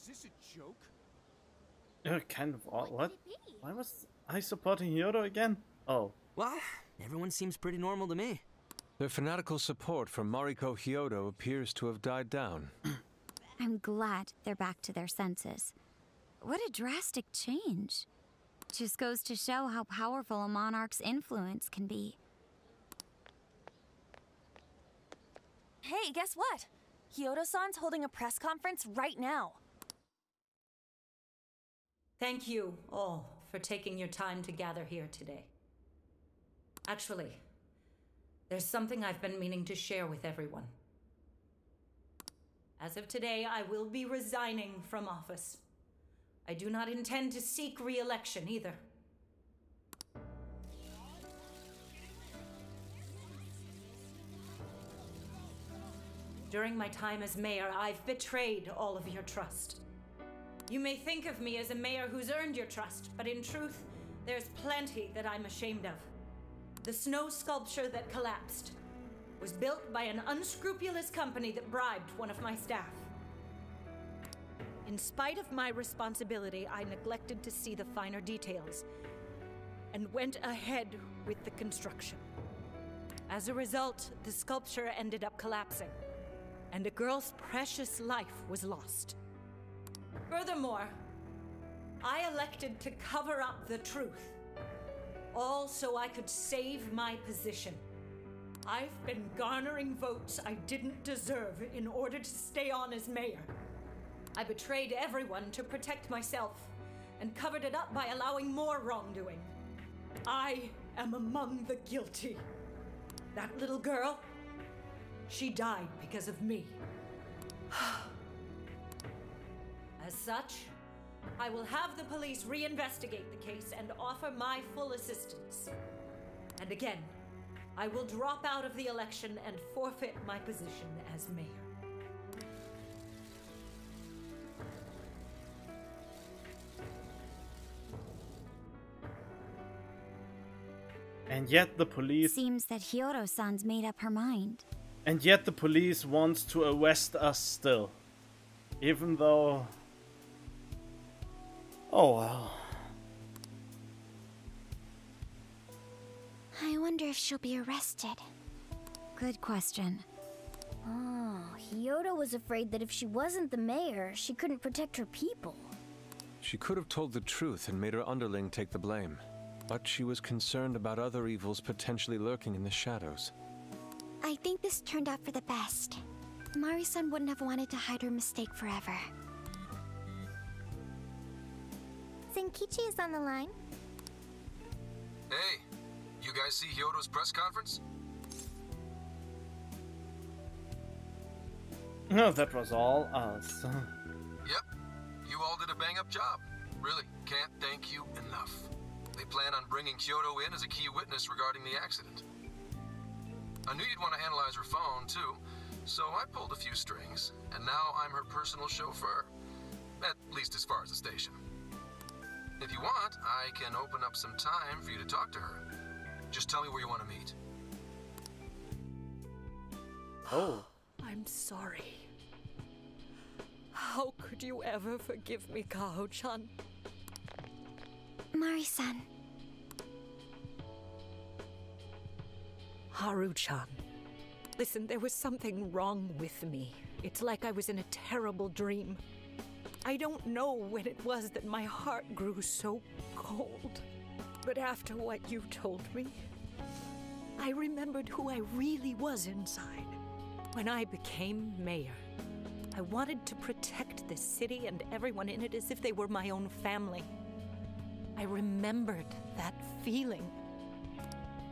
Is this a joke? Kind of odd. What? Why was I supporting Hyodo again? Oh. Well, everyone seems pretty normal to me. Their fanatical support for Mariko Hyodo appears to have died down. I'm glad they're back to their senses. What a drastic change. Just goes to show how powerful a monarch's influence can be. Hey, guess what? Hyodo-san's holding a press conference right now. Thank you all for taking your time to gather here today. Actually, there's something I've been meaning to share with everyone. As of today, I will be resigning from office. I do not intend to seek re-election either. During my time as mayor, I've betrayed all of your trust. You may think of me as a mayor who's earned your trust, but in truth, there's plenty that I'm ashamed of. The snow sculpture that collapsed was built by an unscrupulous company that bribed one of my staff. In spite of my responsibility, I neglected to see the finer details and went ahead with the construction. As a result, the sculpture ended up collapsing, and a girl's precious life was lost. Furthermore, I elected to cover up the truth, all so I could save my position. I've been garnering votes I didn't deserve in order to stay on as mayor. I betrayed everyone to protect myself and covered it up by allowing more wrongdoing. I am among the guilty. That little girl, she died because of me. As such, I will have the police reinvestigate the case and offer my full assistance. And again, I will drop out of the election and forfeit my position as mayor. And yet the police... Seems that Hyodo-san's made up her mind. And yet the police wants to arrest us still. Even though... Oh well. I wonder if she'll be arrested. Good question. Oh, Hyodo was afraid that if she wasn't the mayor, she couldn't protect her people. She could have told the truth and made her underling take the blame. But she was concerned about other evils potentially lurking in the shadows. I think this turned out for the best. Mari-san wouldn't have wanted to hide her mistake forever. Zenkichi is on the line. Hey, you guys see Hyodo's press conference? No, that was all us. Yep, you all did a bang-up job. Really, can't thank you enough. They plan on bringing Hyodo in as a key witness regarding the accident. I knew you'd want to analyze her phone, too, so I pulled a few strings, and now I'm her personal chauffeur. At least as far as the station. If you want, I can open up some time for you to talk to her. Just tell me where you want to meet. Oh. I'm sorry. How could you ever forgive me, Kaho-chan? Mari-san. Haru-chan. Listen, there was something wrong with me. It's like I was in a terrible dream. I don't know when it was that my heart grew so cold. But after what you told me, I remembered who I really was inside. When I became mayor, I wanted to protect this city and everyone in it as if they were my own family. I remembered that feeling.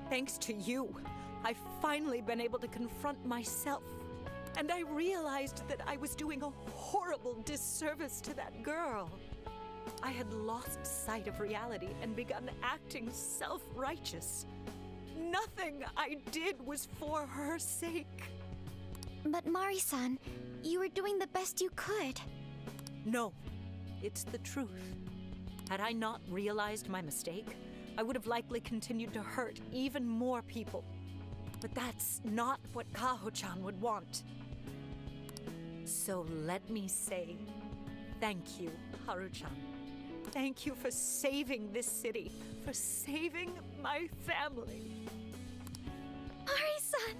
Thanks to you, I've finally been able to confront myself. And I realized that I was doing a horrible disservice to that girl. I had lost sight of reality and begun acting self-righteous. Nothing I did was for her sake. But Mari-san, you were doing the best you could. No, it's the truth. Had I not realized my mistake, I would have likely continued to hurt even more people. But that's not what Kaho-chan would want. So let me say thank you, Haru-chan. Thank you for saving this city, for saving my family. Mari-san!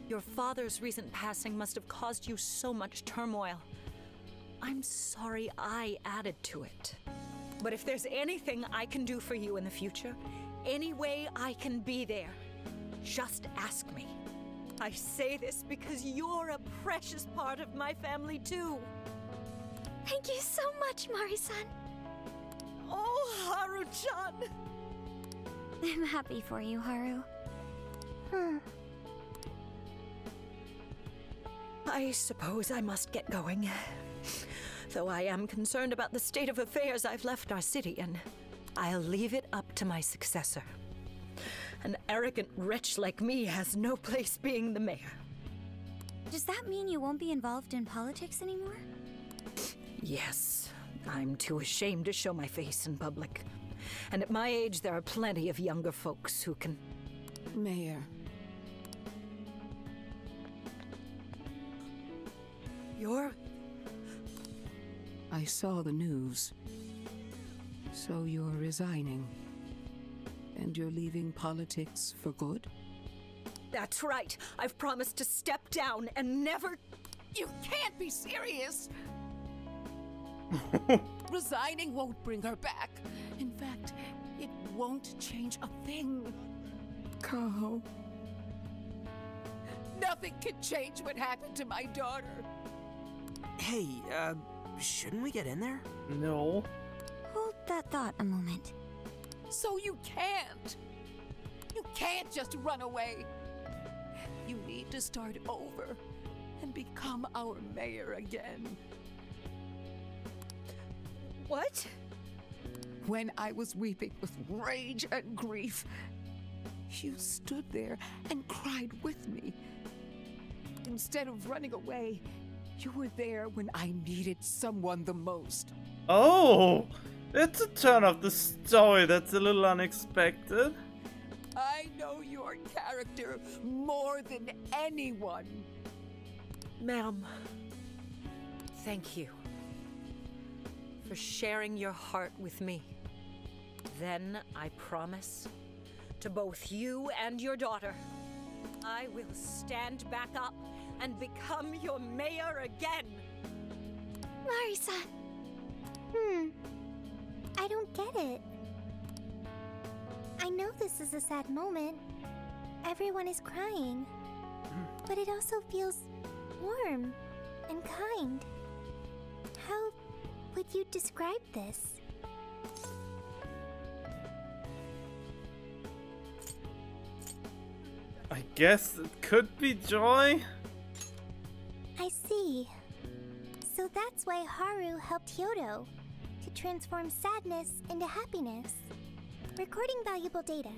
Your father's recent passing must have caused you so much turmoil. I'm sorry I added to it. But if there's anything I can do for you in the future, any way I can be there, just ask me. I say this because you're a precious part of my family too. Thank you so much, Mari-san. Oh, Haru-chan! I'm happy for you, Haru. I suppose I must get going. Though I am concerned about the state of affairs I've left our city in. I'll leave it up to my successor. An arrogant wretch like me has no place being the mayor. Does that mean you won't be involved in politics anymore? Yes, I'm too ashamed to show my face in public. And at my age, there are plenty of younger folks who can... Mayor. You're... I saw the news. So you're resigning. And you're leaving politics for good? That's right. I've promised to step down and never... You can't be serious! Resigning won't bring her back. In fact, it won't change a thing. Kaho. Nothing can change what happened to my daughter. Hey, shouldn't we get in there? No. Hold that thought a moment. So you can't. You can't just run away. You need to start over and become our mayor again. What? When I was weeping with rage and grief, you stood there and cried with me. Instead of running away, you were there when I needed someone the most. Oh! It's a turn of the story that's a little unexpected. I know your character more than anyone. Ma'am, thank you for sharing your heart with me. Then I promise to both you and your daughter, I will stand back up and become your mayor again. Mari-san. I don't get it. I know this is a sad moment. Everyone is crying. But it also feels warm and kind. How would you describe this? I guess it could be joy? I see. So that's why Haru helped Hyodo to transform sadness into happiness. Recording valuable data.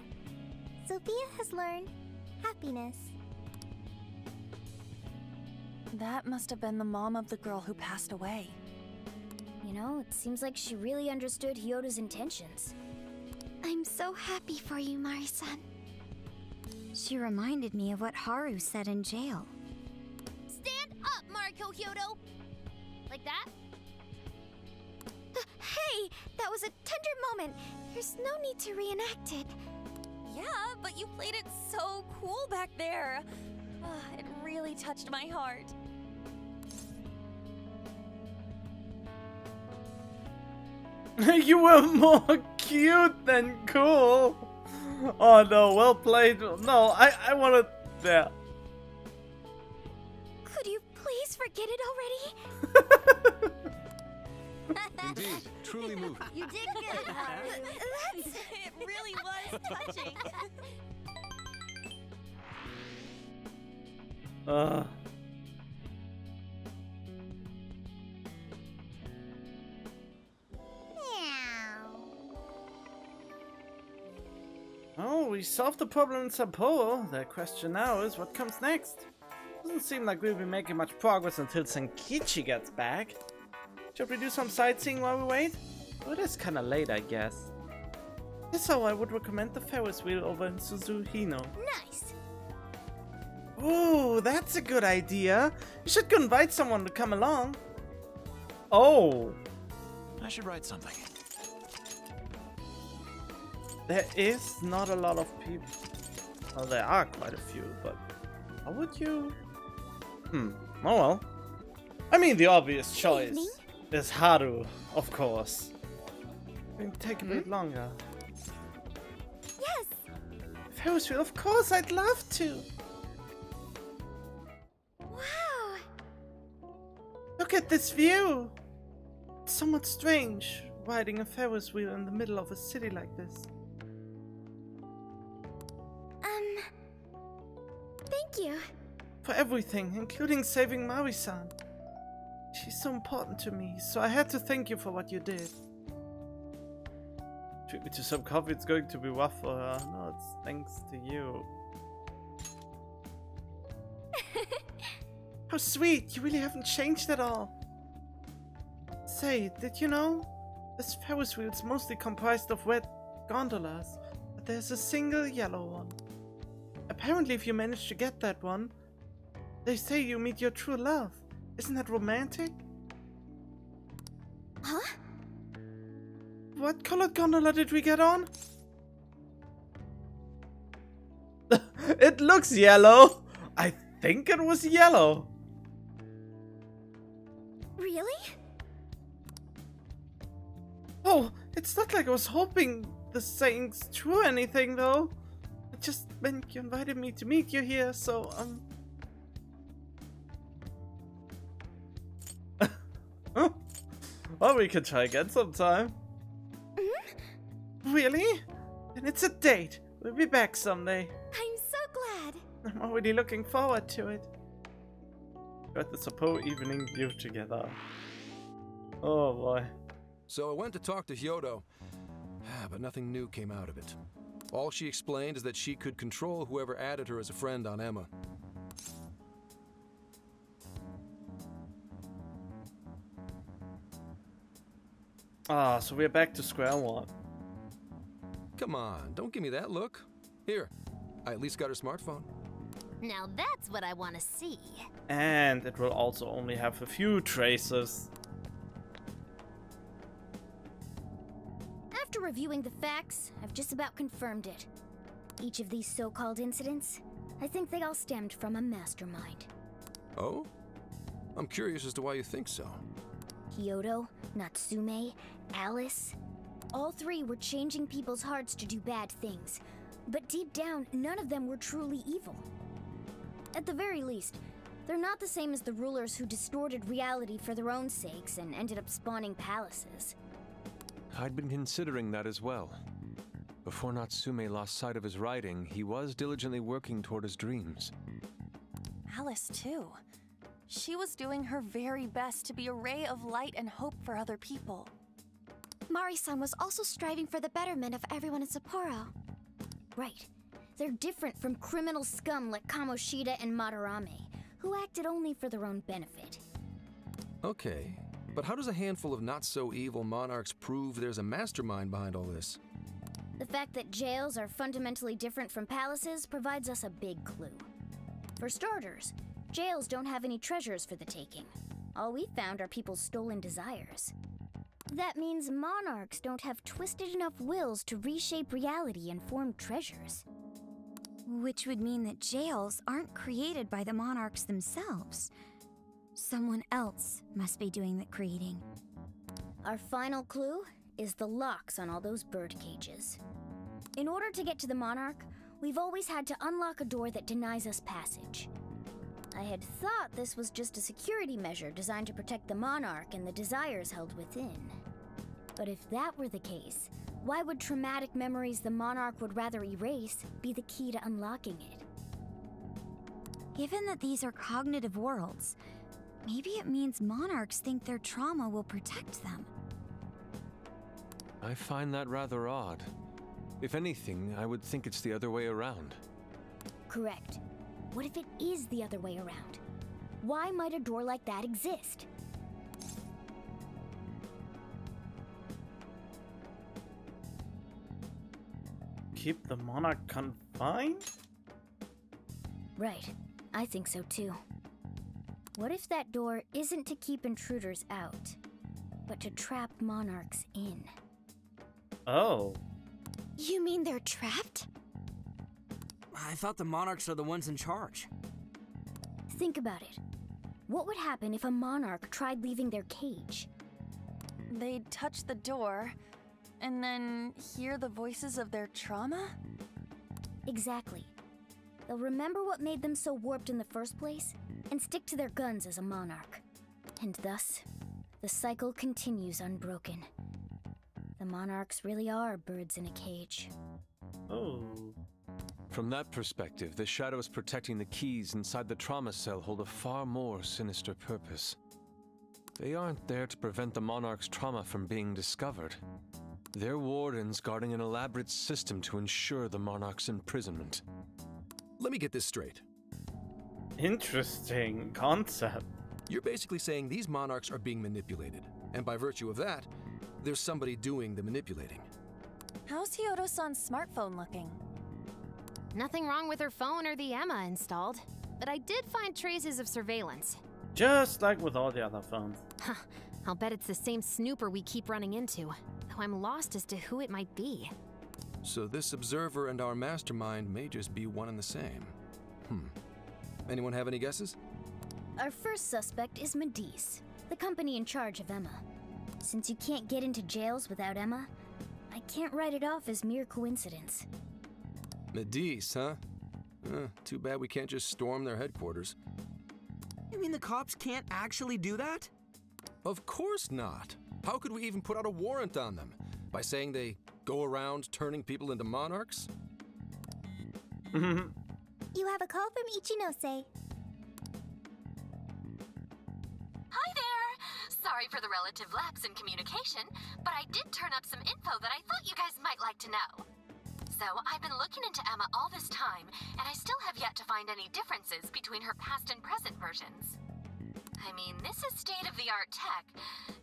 Sophia has learned happiness. That must have been the mom of the girl who passed away. You know, it seems like she really understood Hyodo's intentions. I'm so happy for you, Mari-san. She reminded me of what Haru said in jail. Stand up, Mariko Hyodo! Like that? Hey! That was a tender moment. There's no need to reenact it. Yeah, but you played it so cool back there. It really touched my heart. You were more cute than cool. Oh no, well played. No, I wanted there. Could you please forget it already? Indeed, truly moving. You did good, Haru. It really was touching. Oh, we solved the problem in Sapporo. The question now is what comes next? Doesn't seem like we'll be making much progress until Senkichi gets back. Should we do some sightseeing while we wait? Oh, it is kinda late, I guess. If so, I would recommend the Ferris wheel over in Suzuhino. Nice! Ooh, that's a good idea. You should go invite someone to come along. Oh! I should write something. There is not a lot of people. Well, there are quite a few, but how would you? Oh well. I mean, the obvious choice is Haru, of course. It will take a bit longer. Yes! Ferris wheel, of course, I'd love to. Wow! Look at this view. It's somewhat strange, riding a Ferris wheel in the middle of a city like this. Thank you. For everything, including saving Mari-san. She's so important to me, so I had to thank you for what you did. Treat me to some coffee, it's going to be rough for her. No, it's thanks to you. How sweet, you really haven't changed at all. Say, did you know? This Ferris wheel is mostly comprised of red gondolas, but there's a single yellow one. Apparently, if you manage to get that one, they say you meet your true love. Isn't that romantic? Huh? What colored gondola did we get on? It looks yellow. I think it was yellow. Really? Oh, it's not like I was hoping the saying's true or anything, though. It just meant you invited me to meet you here, so, Well, we could try again sometime. Really? Then it's a date. We'll be back someday. I'm so glad. I'm already looking forward to it. Got the Sapporo evening view together. Oh boy. So I went to talk to Hyodo, but nothing new came out of it. All she explained is that she could control whoever added her as a friend on Emma. Ah, so we're back to square one. Come on, don't give me that look. Here, I at least got her smartphone. Now that's what I want to see. And it will also only have a few traces. After reviewing the facts, I've just about confirmed it. Each of these so-called incidents, I think they all stemmed from a mastermind. Oh? I'm curious as to why you think so. Hyodo, Natsume, Alice. All three were changing people's hearts to do bad things. But deep down, none of them were truly evil. At the very least, they're not the same as the rulers who distorted reality for their own sakes and ended up spawning palaces. I'd been considering that as well. Before Natsume lost sight of his writing, he was diligently working toward his dreams. Alice, too. She was doing her very best to be a ray of light and hope for other people. Mari-san was also striving for the betterment of everyone in Sapporo. Right. They're different from criminal scum like Kamoshida and Madarame, who acted only for their own benefit. Okay, but how does a handful of not-so-evil monarchs prove there's a mastermind behind all this? The fact that jails are fundamentally different from palaces provides us a big clue. For starters, jails don't have any treasures for the taking. All we found are people's stolen desires. That means monarchs don't have twisted enough wills to reshape reality and form treasures. Which would mean that jails aren't created by the monarchs themselves. Someone else must be doing the creating. Our final clue is the locks on all those bird cages. In order to get to the monarch, we've always had to unlock a door that denies us passage. I had thought this was just a security measure designed to protect the monarch and the desires held within. But if that were the case, why would traumatic memories the monarch would rather erase be the key to unlocking it? Given that these are cognitive worlds, maybe it means monarchs think their trauma will protect them. I find that rather odd. If anything, I would think it's the other way around. Correct. What if it is the other way around? Why might a door like that exist? Keep the monarch confined? Right. I think so too. What if that door isn't to keep intruders out, but to trap monarchs in. Oh. You mean they're trapped? I thought the monarchs are the ones in charge. Think about it. What would happen if a monarch tried leaving their cage? They'd touch the door, and then hear the voices of their trauma? Exactly. They'll remember what made them so warped in the first place, and stick to their guns as a monarch. And thus, the cycle continues unbroken. The monarchs really are birds in a cage. Oh. From that perspective, the shadows protecting the keys inside the trauma cell hold a far more sinister purpose. They aren't there to prevent the monarch's trauma from being discovered. They're wardens guarding an elaborate system to ensure the monarch's imprisonment. Let me get this straight. Interesting concept. You're basically saying these monarchs are being manipulated, and by virtue of that, there's somebody doing the manipulating. How's Hyodo-san's smartphone looking? Nothing wrong with her phone or the Emma installed, but I did find traces of surveillance. Just like with all the other phones. Huh, I'll bet it's the same snooper we keep running into, though I'm lost as to who it might be. So this observer and our mastermind may just be one and the same. Anyone have any guesses? Our first suspect is Medice, the company in charge of Emma. Since you can't get into jails without Emma, I can't write it off as mere coincidence. Medice, huh? Too bad we can't just storm their headquarters. You mean the cops can't actually do that? Of course not. How could we even put out a warrant on them? By saying they go around turning people into monarchs? You have a call from Ichinose. Hi there! Sorry for the relative lapse in communication, but I did turn up some info that I thought you guys might like to know. So, I've been looking into Emma all this time, and I still have yet to find any differences between her past and present versions. I mean, this is state-of-the-art tech,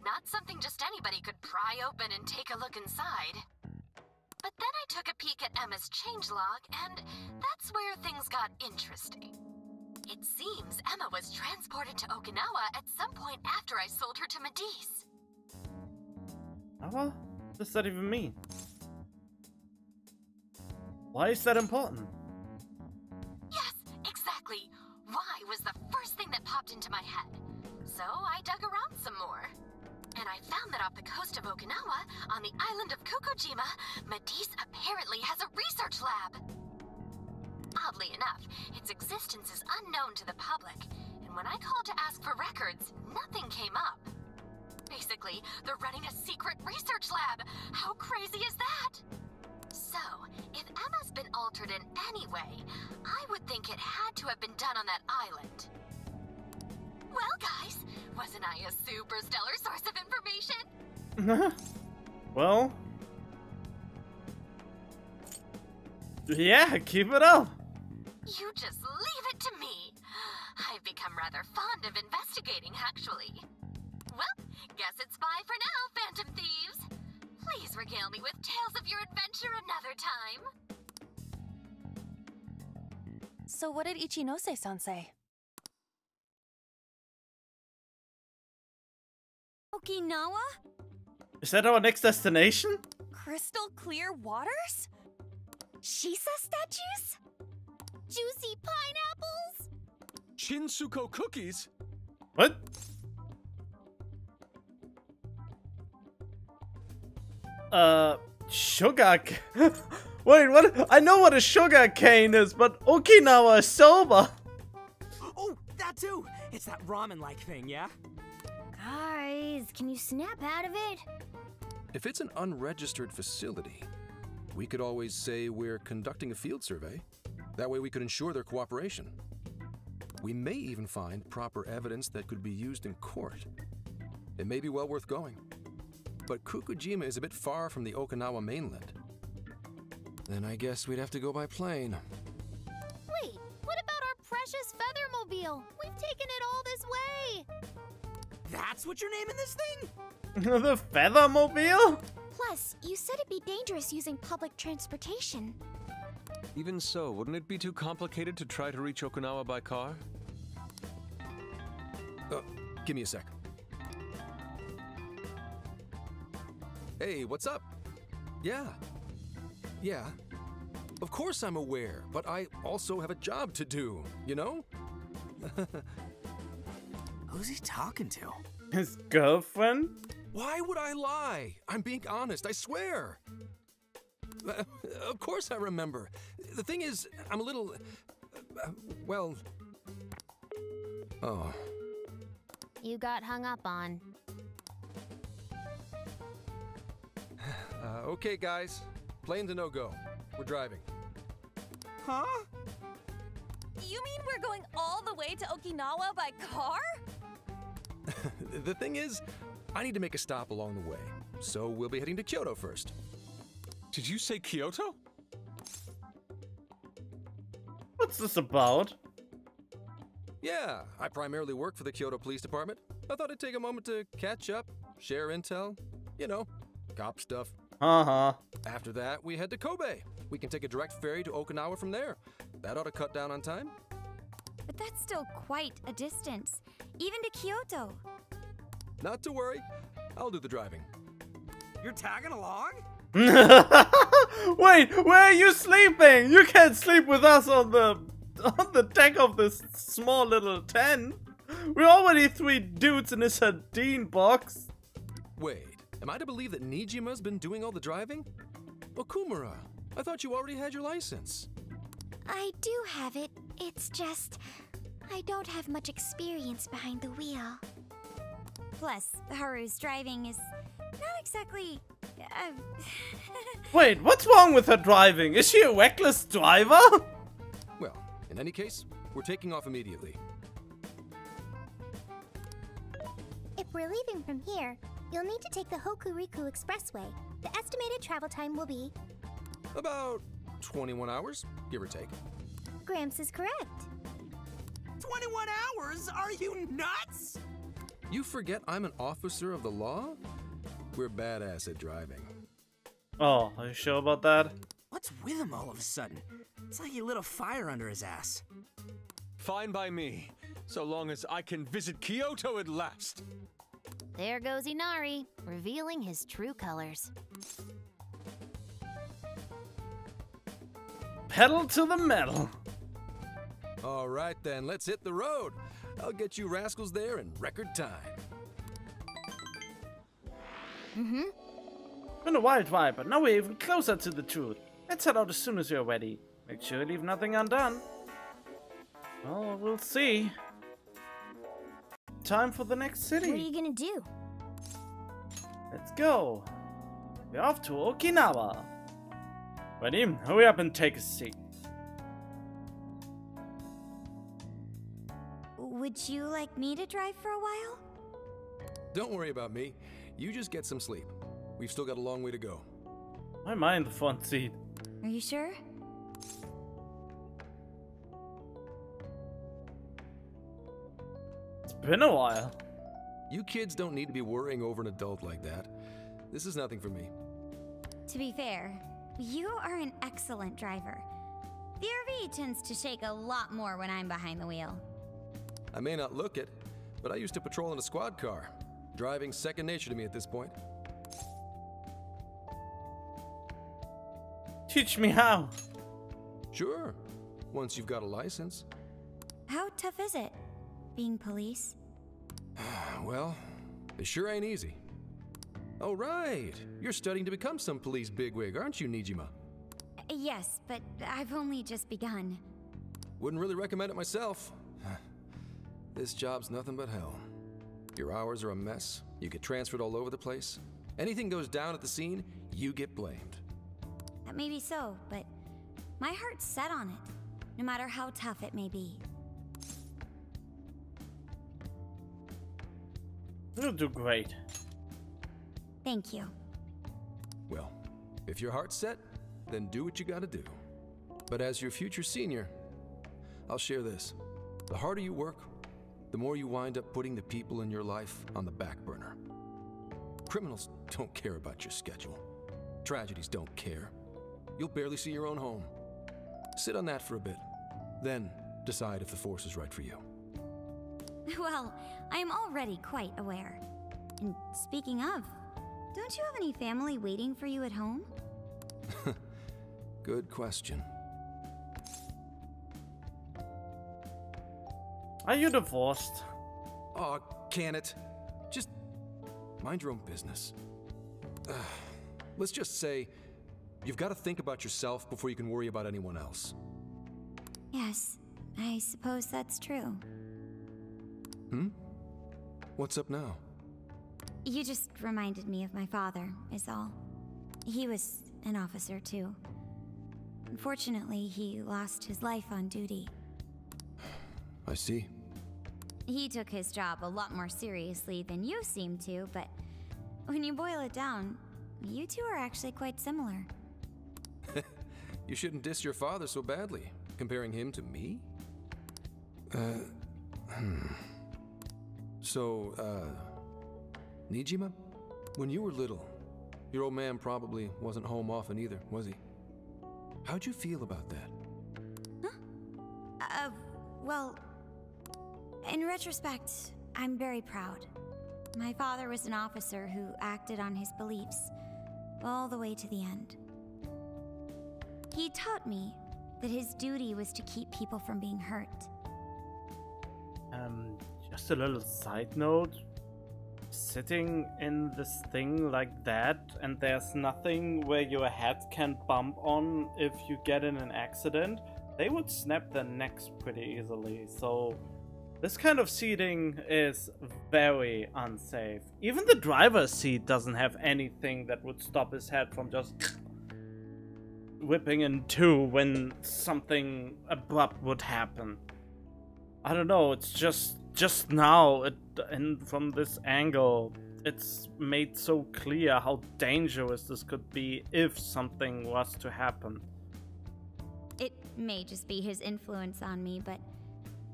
not something just anybody could pry open and take a look inside. But then I took a peek at Emma's changelog, and that's where things got interesting. It seems Emma was transported to Okinawa at some point after I sold her to Medice. What does that even mean? Why is that important? Yes, exactly. Why was the first thing that popped into my head. So I dug around some more. And I found that off the coast of Okinawa, on the island of Kokojima, Medice apparently has a research lab. Oddly enough, its existence is unknown to the public, and when I called to ask for records, nothing came up. Basically, they're running a secret research lab. How crazy is that? So, if Emma's been altered in any way, I would think it had to have been done on that island. Well, guys, wasn't I a super stellar source of information? Well... yeah, keep it up! You just leave it to me. I've become rather fond of investigating, actually. Well, guess it's bye for now, Phantom Thieves. Please regale me with tales of your adventure another time. So what did Ichinose-san say? Okinawa? Is that our next destination? Crystal clear waters? Shisa statues? Juicy pineapples? Shinsuko cookies? What? Sugar wait, what? I know what a sugar cane is, but Okinawa is soba. Oh, that too! It's that ramen-like thing, yeah? Guys, can you snap out of it? If it's an unregistered facility, we could always say we're conducting a field survey. That way we could ensure their cooperation. We may even find proper evidence that could be used in court. It may be well worth going. But Kokojima is a bit far from the Okinawa mainland. Then I guess we'd have to go by plane. Wait, what about our precious Feathermobile? We've taken it all this way! That's what you're naming this thing? The Feathermobile? Plus, you said it'd be dangerous using public transportation. Even so, wouldn't it be too complicated to try to reach Okinawa by car? Give me a sec. Hey, what's up? Yeah. Yeah. Of course I'm aware, but I also have a job to do, you know? Who's he talking to? His girlfriend? Why would I lie? I'm being honest, I swear. Of course I remember. The thing is, I'm a little... well... Oh. You got hung up on. Okay, guys. Plane's a no-go. We're driving. Huh? You mean we're going all the way to Okinawa by car? The thing is, I need to make a stop along the way. So we'll be heading to Kyoto first. Did you say Kyoto? What's this about? Yeah, I primarily work for the Kyoto Police Department. I thought I'd take a moment to catch up, share intel, you know, cop stuff. Uh-huh. After that, we head to Kobe. We can take a direct ferry to Okinawa from there. That ought to cut down on time. But that's still quite a distance, even to Kyoto. Not to worry, I'll do the driving. You're tagging along? Wait, where are you sleeping? You can't sleep with us on the deck of this small little tent. We're already 3 dudes in a sardine box. Wait, am I to believe that Nijima's been doing all the driving? Okumura, I thought you already had your license. I do have it. It's just, I don't have much experience behind the wheel. Plus, Haru's driving is not exactly... Wait, what's wrong with her driving? Is she a reckless driver? Well, in any case, we're taking off immediately. If we're leaving from here, you'll need to take the Hokuriku Expressway. The estimated travel time will be... About 21 hours, give or take. Gramps is correct. 21 hours? Are you nuts? You forget I'm an officer of the law? We're badass at driving. Oh, are you sure about that? What's with him all of a sudden? It's like he lit a fire under his ass. Fine by me, so long as I can visit Kyoto at last. There goes Inari, revealing his true colors. Pedal to the metal. All right then, let's hit the road. I'll get you rascals there in record time. Been a wild ride, but now we're even closer to the truth. Let's head out as soon as you're ready. Make sure you leave nothing undone. Well, we'll see. Time for the next city. What are you gonna do? Let's go. We're off to Okinawa. Ready? Hurry up and take a seat. Would you like me to drive for a while? Don't worry about me. You just get some sleep. We've still got a long way to go. Why am I in the front seat? Are you sure? It's been a while. You kids don't need to be worrying over an adult like that. This is nothing for me. To be fair, you are an excellent driver. The RV tends to shake a lot more when I'm behind the wheel. I may not look it, but I used to patrol in a squad car. Driving's second nature to me at this point. Teach me how. Sure, once you've got a license. How tough is it, being police? Well, it sure ain't easy. Oh, right. You're studying to become some police bigwig, aren't you, Nijima? Yes, but I've only just begun. Wouldn't really recommend it myself. This job's nothing but hell. Your hours are a mess. You get transferred all over the place. Anything goes down at the scene, you get blamed. That may be so, but my heart's set on it, no matter how tough it may be. You'll do great. Thank you. Well, if your heart's set, then do what you gotta do. But as your future senior, I'll share this. The harder you work, the more you wind up putting the people in your life on the back burner. Criminals don't care about your schedule. Tragedies don't care. You'll barely see your own home. Sit on that for a bit, then decide if the force is right for you. Well, I am already quite aware. And speaking of, Don't you have any family waiting for you at home? Good question. Are you divorced? Oh, can it? Just mind your own business. Let's just say you've got to think about yourself before you can worry about anyone else. Yes, I suppose that's true. What's up now? You just reminded me of my father, is all. He was an officer, too. Unfortunately, he lost his life on duty. I see. He took his job a lot more seriously than you seem to, but when you boil it down, you two are actually quite similar. You shouldn't diss your father so badly, comparing him to me? So, Nijima? When you were little, your old man probably wasn't home often either, was he? How'd you feel about that? Well, in retrospect, I'm very proud. My father was an officer who acted on his beliefs all the way to the end. He taught me that his duty was to keep people from being hurt. Just a little side note. Sitting in this thing like that, and there's nothing where your head can bump on if you get in an accident, they would snap their necks pretty easily. So this kind of seating is very unsafe. Even the driver's seat doesn't have anything that would stop his head from just whipping in two when something abrupt would happen. I don't know, it's just now, and from this angle, it's made so clear how dangerous this could be if something was to happen. It may just be his influence on me, but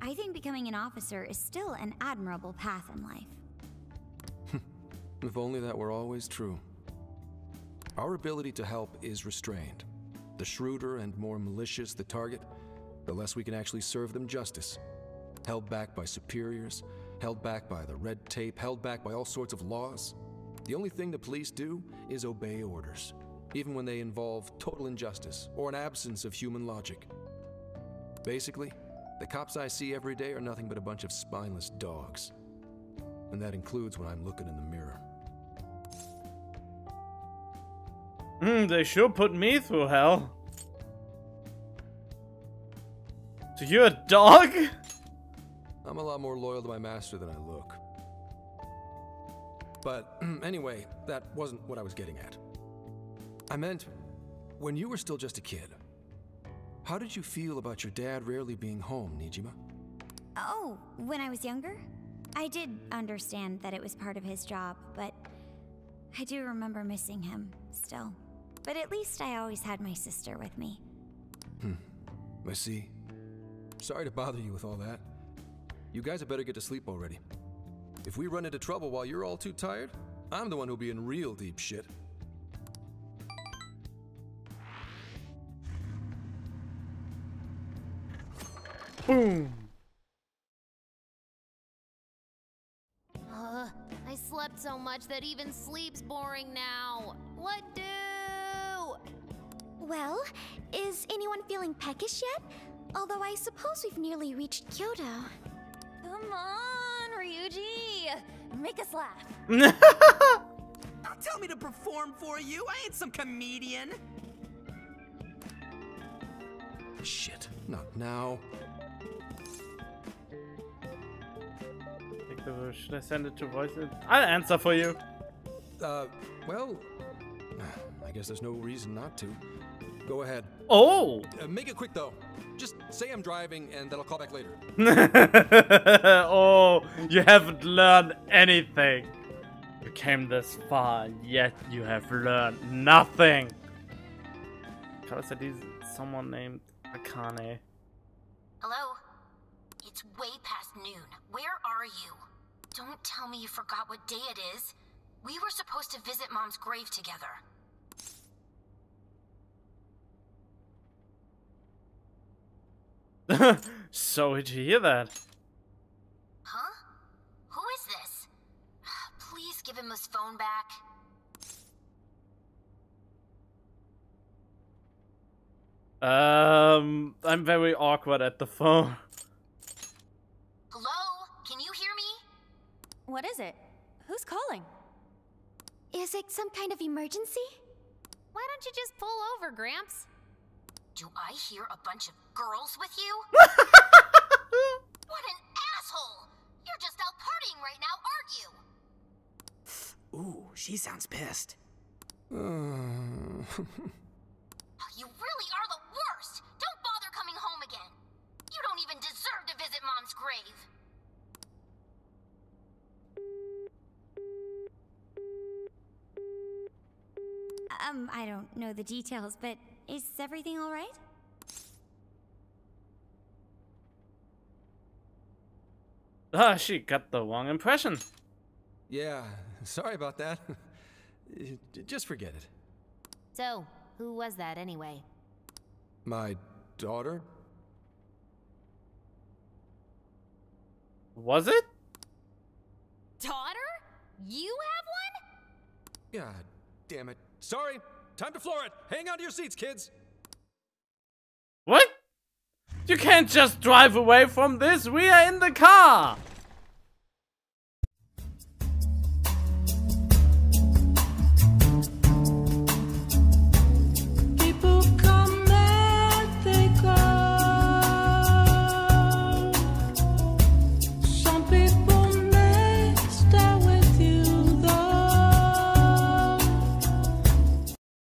I think becoming an officer is still an admirable path in life. If only that were always true. Our ability to help is restrained. The shrewder and more malicious the target, the less we can actually serve them justice. Held back by superiors, held back by the red tape, held back by all sorts of laws. The only thing the police do is obey orders, even when they involve total injustice or an absence of human logic. Basically, the cops I see every day are nothing but a bunch of spineless dogs. And that includes when I'm looking in the mirror. They sure put me through hell. So you're a dog? I'm a lot more loyal to my master than I look. But anyway, that wasn't what I was getting at. I meant, when you were still just a kid, how did you feel about your dad rarely being home, Nijima? Oh, when I was younger? I did understand that it was part of his job, but I do remember missing him still. But at least I always had my sister with me. I see. Sorry to bother you with all that. You guys had better get to sleep already. If we run into trouble while you're all too tired, I'm the one who'll be in real deep shit. Boom. I slept so much that even sleep's boring now. What do? Well, is anyone feeling peckish yet? Although I suppose we've nearly reached Kyoto. Come on, Ryuji! Make us laugh. Don't tell me to perform for you. I ain't some comedian. Shit, not now. Should I send it to voice? I'll answer for you. Well, I guess there's no reason not to. Go ahead. Oh! Make it quick, though. Just say I'm driving, and then I'll call back later. Oh, you haven't learned anything. You came this far, and yet you have learned nothing. Someone named Akane. Hello? It's way past noon. Where are you? Don't tell me you forgot what day it is. We were supposed to visit Mom's grave together. Sorry to hear that. Huh? Who is this? Please give him his phone back. I'm very awkward at the phone. Hello? Can you hear me? What is it? Who's calling? Is it some kind of emergency? Why don't you just pull over, Gramps? Do I hear a bunch of girls with you? What an asshole! You're just out partying right now, aren't you? Ooh, she sounds pissed. You really are the worst! Don't bother coming home again. You don't even deserve to visit Mom's grave. I don't know the details, but is everything all right? Ah, she got the wrong impression. Yeah, sorry about that. Just forget it. So, who was that anyway? My daughter? Was it? Daughter? You have one? God damn it. Sorry, time to floor it. Hang on to your seats, kids. What? You can't just drive away from this. We are in the car.